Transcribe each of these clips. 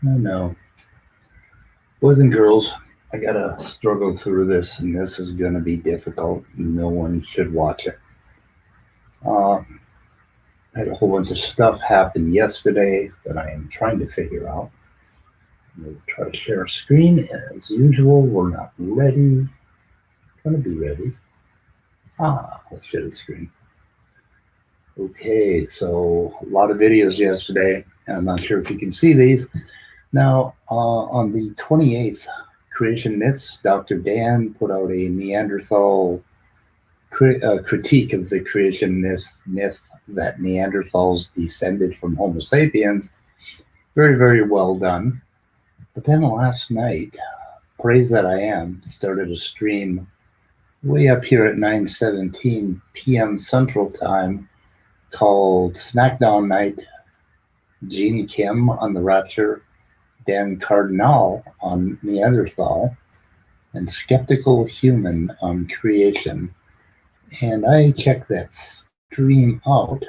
I know. Boys and girls, I gotta struggle through this, and this is gonna be difficult. No one should watch it. I had a whole bunch of stuff happen yesterday that I am trying to figure out. We'll try to share a screen as usual. We're not ready. Gonna be ready. Let's share the screen. Okay, so a lot of videos yesterday. I'm not sure if you can see these. Now, on the 28th, Creation Myths, Dr. Dan put out a Neanderthal critique of the creation myth that Neanderthals descended from Homo sapiens. Very, very well done. But then last night, Praise That I Am started a stream way up here at 9:17 p.m. Central Time called SmackDown Night. Gene Kim on the Rapture, Dan Cardinal on Neanderthal, and Skeptical Human on Creation. And I checked that stream out,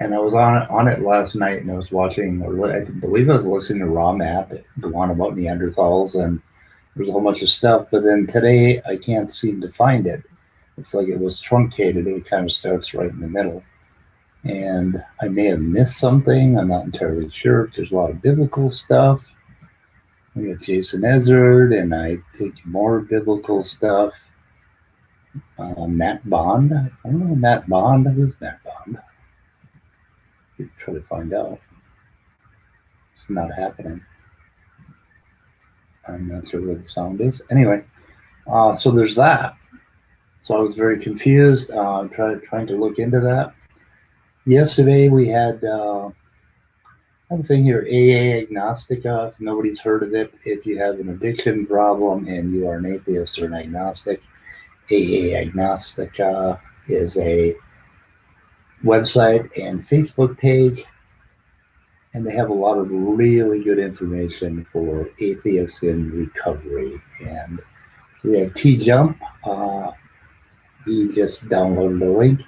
and I was on it last night, and I was watching, or I believe I was listening to Raw Matt go on about Neanderthals, and there's a whole bunch of stuff. But then today, I can't seem to find it. It's like it was truncated. It kind of starts right in the middle. And I may have missed something. I'm not entirely sure. There's a lot of biblical stuff. We got Jason Ezard, and I think more biblical stuff. Matt Bond. I don't know Matt Bond. Who's Matt Bond? Try to find out. It's not happening. I'm not sure where the sound is. Anyway, so there's that. So I was very confused. Trying to look into that. Yesterday we had I have a thing here, AA Agnostica. If nobody's heard of it, if you have an addiction problem and you are an atheist or an agnostic, AA Agnostica is a website and Facebook page, and they have a lot of really good information for atheists in recovery. And we have T Jump. He just downloaded a link.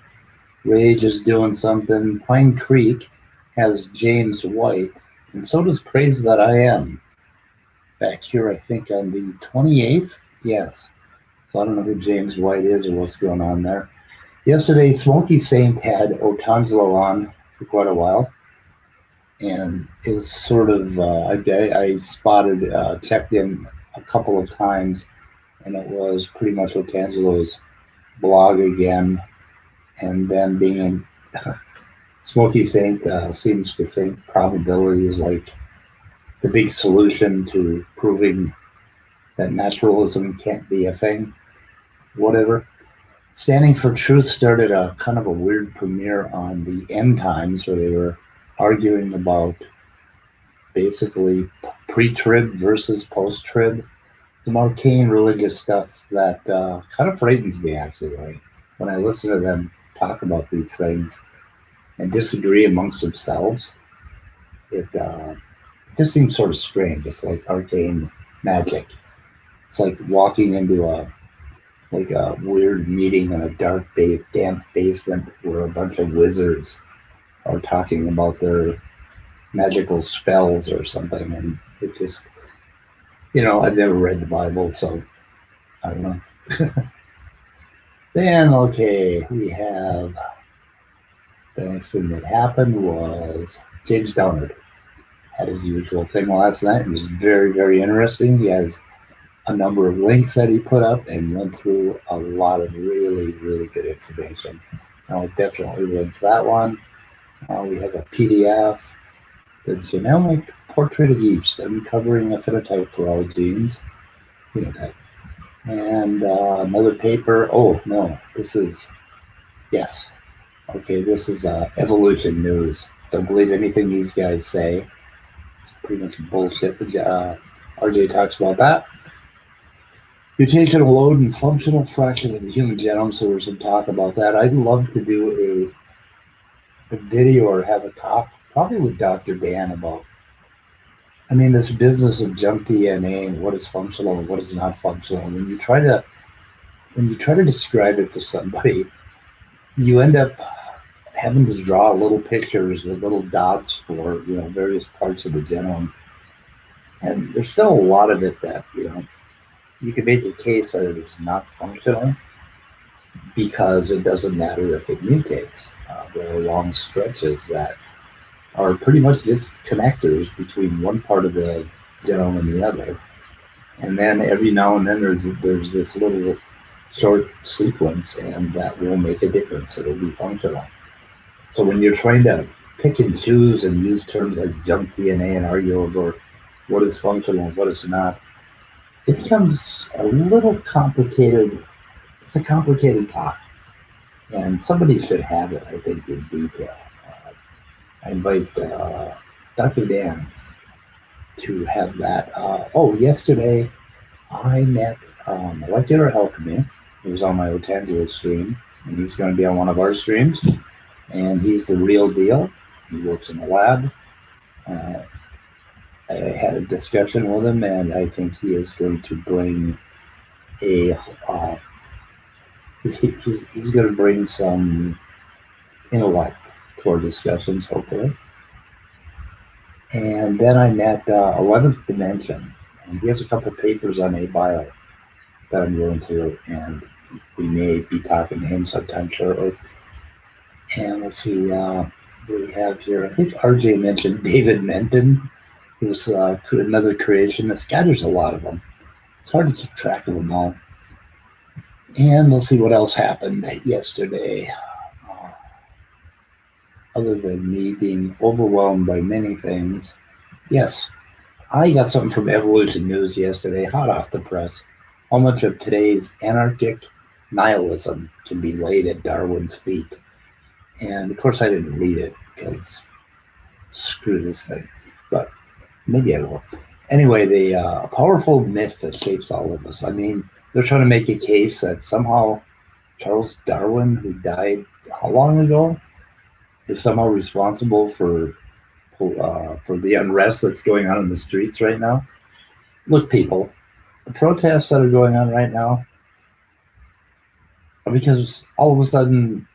Rage is doing something. Pine Creek has James White, and so does Praise That I Am. Back here, I think on the 28th. Yes. So I don't know who James White is or what's going on there. Yesterday, Smoky Saint had Otangelo on for quite a while, and it was sort of I spotted, checked in a couple of times, and it was pretty much Otangelo's blog again, and them being Smoky Saint seems to think probability is like the big solution to proving that naturalism can't be a thing. Whatever. Standing for Truth started a kind of a weird premiere on the end times where they were arguing about basically pre-trib versus post-trib. Some arcane religious stuff that kind of frightens me, actually, right? When I listen to them talk about these things and disagree amongst themselves, it just seems sort of strange. It's like arcane magic. It's like walking into a weird meeting in a dark, damp basement where a bunch of wizards are talking about their magical spells or something, and it just, I've never read the Bible, so I don't know. Then, okay, we have the next thing that happened was James Downard had his usual thing last night. It was very, very interesting. He has a number of links that he put up and went through a lot of really, really good information. I'll definitely link that one. We have a PDF, The Genomic Portrait of Yeast, Uncovering a Phenotype for All Genes. Phenotype. And another paper. Oh, no, this is Evolution News. Don't believe anything these guys say. It's pretty much bullshit. But RJ talks about that. Mutational load and functional fraction of the human genome, so there's some talk about that. I'd love to do a video or have a talk, probably with Dr. Dan, about, this business of junk DNA and what is functional and what is not functional. When you try to describe it to somebody, you end up having to draw little pictures with little dots for various parts of the genome, and there's still a lot of it that you can make the case that it is not functional because it doesn't matter if it mutates. There are long stretches that are pretty much just connectors between one part of the genome and the other. And then every now and then there's this little short sequence, and that will make a difference. It'll be functional. So when you're trying to pick and choose and use terms like junk DNA and argue over what is functional and what is not, it becomes a little complicated. It's a complicated pot, and somebody should have it, I think, in detail. I invite Dr. Dan to have that. Yesterday I met Molecular Alchemy. He was on my Otangelo stream, and he's going to be on one of our streams. And he's the real deal. He works in a lab. I had a discussion with him, and I think he is going to bring he's going to bring some intellect to our discussions, hopefully. And then I met 11th Dimension, and he has a couple of papers on ABio that I'm going through, and we may be talking to him sometime shortly. And let's see, what do we have here? I think RJ mentioned David Menton, who's another creationist. God, there's a lot of them. It's hard to keep track of them all. And let's see what else happened yesterday. Other than me being overwhelmed by many things. Yes, I got something from Evolution News yesterday, hot off the press. How much of today's anarchic nihilism can be laid at Darwin's feet? And of course I didn't read it because screw this thing, but maybe I will. Anyway, the powerful myth that shapes all of us. I mean, they're trying to make a case that somehow Charles Darwin, who died how long ago, is somehow responsible for the unrest that's going on in the streets right now. Look, people, the protests that are going on right now are because all of a sudden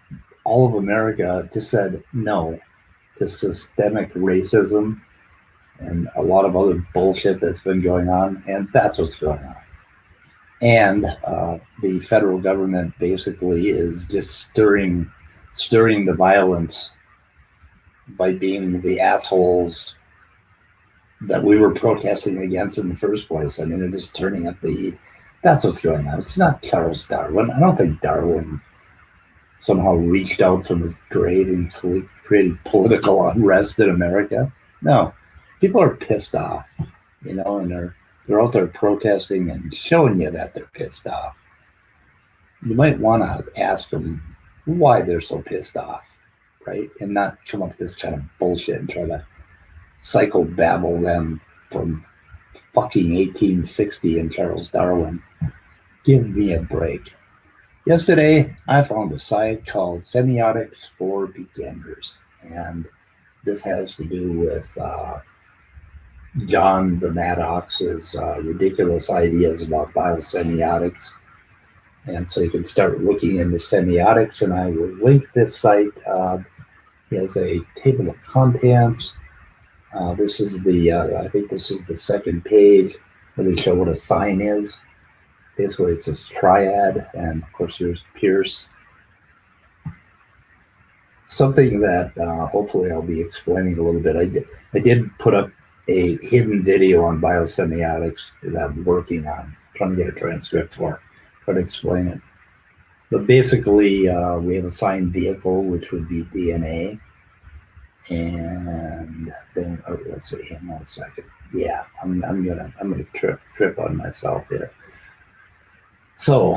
all of America just said no to systemic racism and a lot of other bullshit that's been going on, and that's what's going on. And the federal government basically is just stirring the violence by being the assholes that we were protesting against in the first place. I mean, they're just turning up the heat. That's what's going on. It's not Charles Darwin. I don't think Darwin somehow reached out from his grave and created political unrest in America. No, people are pissed off, and they're out there protesting and showing you that they're pissed off. You might want to ask them why they're so pissed off, right? And not come up with this kind of bullshit and try to psychobabble them from fucking 1860 and Charles Darwin. Give me a break. Yesterday, I found a site called Semiotics for Beginners, and this has to do with John the Maddox's ridiculous ideas about biosemiotics. And so you can start looking into semiotics, and I will link this site. He has a table of contents. This is I think this is the second page where they show what a sign is. Basically, it's this triad, and of course, here's Pierce. Something that hopefully I'll be explaining a little bit. I did put up a hidden video on biosemiotics that I'm working on, trying to get a transcript for, try to explain it. But basically, we have a signed vehicle, which would be DNA. And then, let's see, hang on a second. Yeah, I'm gonna trip on myself here. So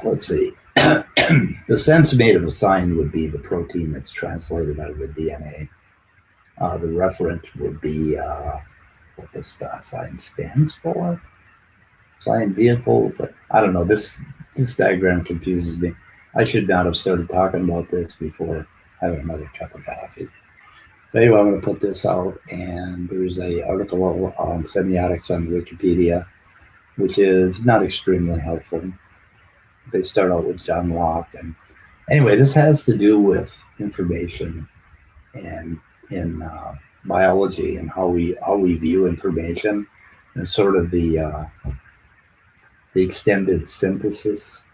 let's see. The sense made of a sign would be the protein that's translated out of the DNA. The referent would be what this sign stands for. Sign vehicle. I don't know. This diagram confuses me. I should not have started talking about this before having another cup of coffee. But anyway, I'm going to put this out, and there's an article on semiotics on Wikipedia, which is not extremely helpful. They start out with John Locke, and anyway, this has to do with information and in biology and how we view information, and sort of the extended synthesis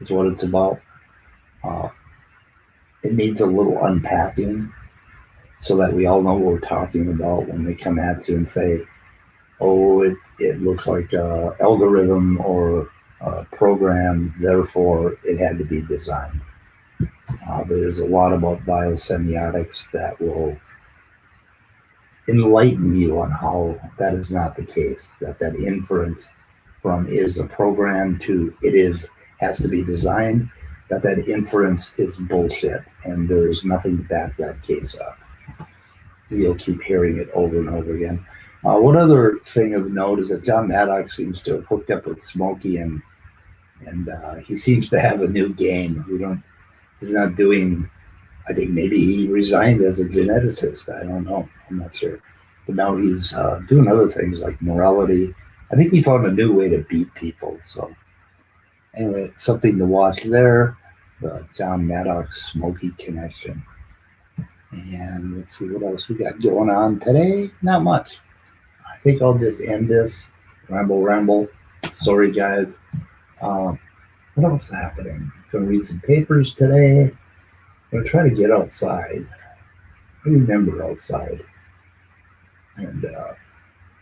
is what it's about. Uh, it needs a little unpacking so that we all know what we're talking about when they come at you and say, "Oh, it looks like a algorithm or a program, therefore it had to be designed." There's a lot about biosemiotics that will enlighten you on how that is not the case. That inference from is a program to it is has to be designed. That inference is bullshit, and there is nothing to back that case up. You'll keep hearing it over and over again. One other thing of note is that John Maddox seems to have hooked up with Smokey, and he seems to have a new game. He's not doing. I think maybe he resigned as a geneticist. I don't know. I'm not sure. But now he's doing other things like morality. I think he found a new way to beat people. So anyway, something to watch there. The John Maddox Smokey connection. And let's see what else we got going on today. Not much. I think I'll just end this. Ramble. Sorry, guys. What else is happening? Gonna read some papers today. I'm gonna try to get outside. I remember outside and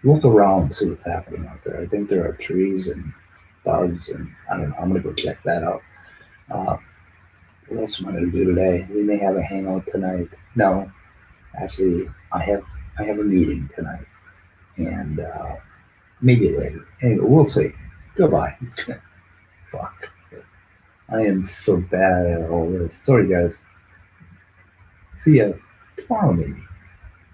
look around, see what's happening out there. I think there are trees and bugs, and I don't know. I'm gonna go check that out. Uh, what else am I gonna do today? We may have a hangout tonight. No, actually, I have a meeting tonight, and maybe later. Anyway, we'll see. Goodbye. Fuck. I am so bad at all this. Sorry, guys. See ya tomorrow, maybe.